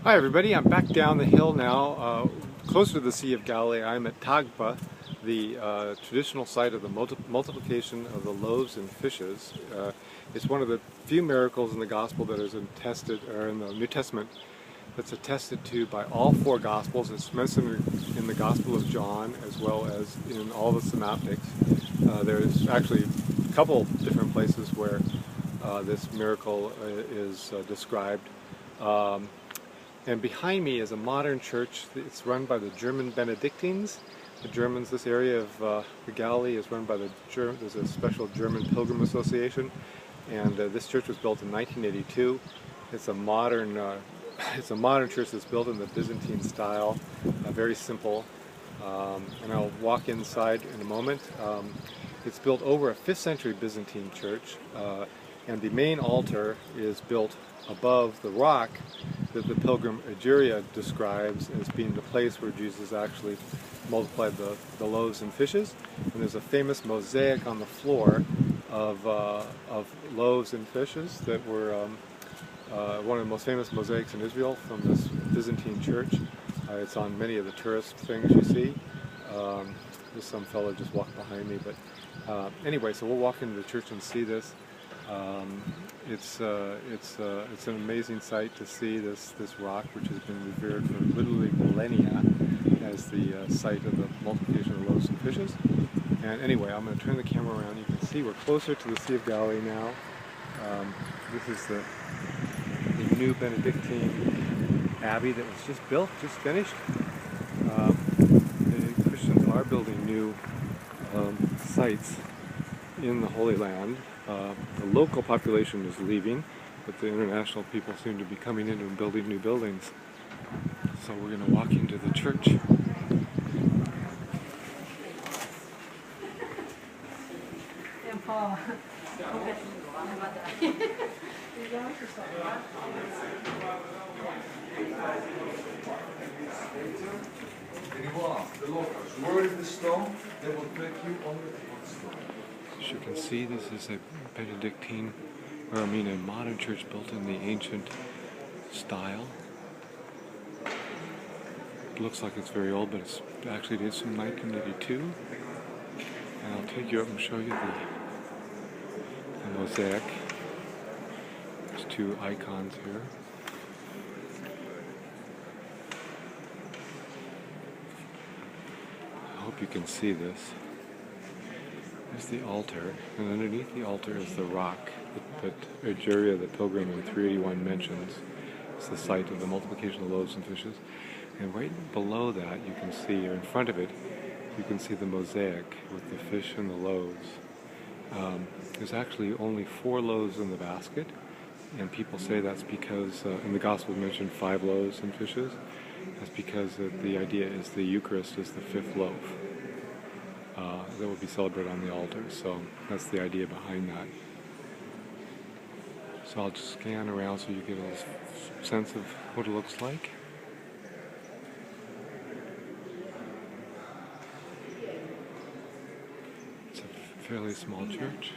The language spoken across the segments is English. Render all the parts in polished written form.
Hi everybody, I'm back down the hill now, closer to the Sea of Galilee. I'm at Tabgha, the traditional site of the multiplication of the loaves and fishes. It's one of the few miracles in the Gospel that is attested, or in the New Testament, that's attested to by all four Gospels. It's mentioned in the Gospel of John as well as in all the synoptics. There's actually a couple different places where this miracle is described. And behind me is a modern church. It's run by the German Benedictines. The Germans, this area of the Galilee is run by there's a special German Pilgrim Association. And this church was built in 1982. It's a modern church that's built in the Byzantine style, very simple. And I'll walk inside in a moment. It's built over a 5th century Byzantine church. And the main altar is built above the rock that the pilgrim Egeria describes as being the place where Jesus actually multiplied the loaves and fishes. And there's a famous mosaic on the floor of loaves and fishes that were one of the most famous mosaics in Israel from this Byzantine church. It's on many of the tourist things you see. There's some fellow just walked behind me, but anyway, so we'll walk into the church and see this. It's an amazing sight to see this rock, which has been revered for literally millennia as the site of the multiplication of loaves and fishes. And anyway, I'm going to turn the camera around. You can see we're closer to the Sea of Galilee now. This is the new Benedictine abbey that was just built, just finished. The Christians are building new sites in the Holy Land. The local population is leaving, but the international people seem to be coming in and building new buildings. So we're going to walk into the church. As you can see, this is a Benedictine, a modern church built in the ancient style. It looks like it's very old, but it's actually it is from 1982. And I'll take you up and show you the mosaic. There's two icons here. I hope you can see this. There's the altar, and underneath the altar is the rock that Egeria, the pilgrim in 381 mentions. It's the site of the multiplication of loaves and fishes. And right below that you can see, or in front of it, you can see the mosaic with the fish and the loaves. There's actually only 4 loaves in the basket, and people say that's because, in the Gospel mentioned 5 loaves and fishes. That's because the idea is the Eucharist is the 5th loaf. That will be celebrated on the altar, so that's the idea behind that. So I'll just scan around so you get a sense of what it looks like. It's a fairly small church.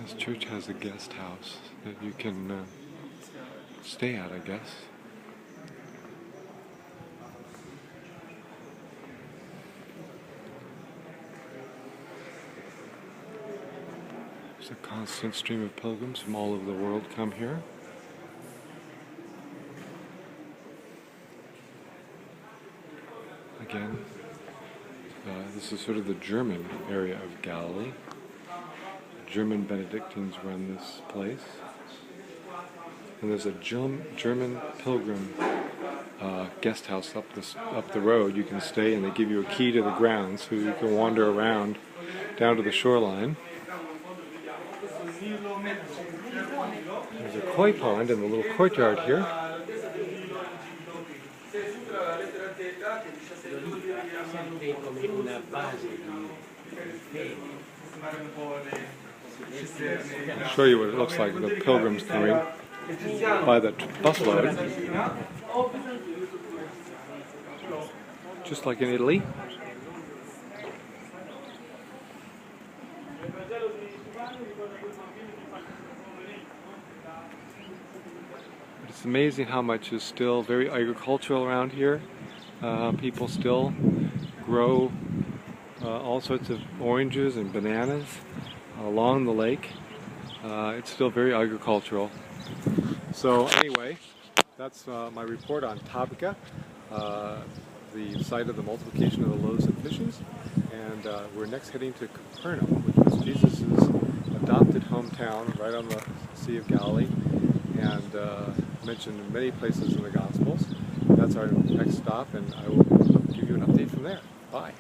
This church has a guest house that you can stay at, I guess. There's a constant stream of pilgrims from all over the world come here. Again, this is sort of the German area of Galilee. German Benedictines run this place. And there's a German pilgrim guest house up the road. You can stay, and they give you a key to the grounds so you can wander around down to the shoreline. There's a koi pond in the little courtyard here. I'll show you what it looks like. The pilgrims coming by the busload, just like in Italy. But it's amazing how much is still very agricultural around here. People still grow all sorts of oranges and bananas along the lake. It's still very agricultural. So anyway, that's my report on Tabgha, the site of the multiplication of the loaves and fishes. And we're next heading to Capernaum, which was Jesus' adopted hometown right on the Sea of Galilee, and mentioned in many places in the Gospels. That's our next stop, and I will give you an update from there. Bye.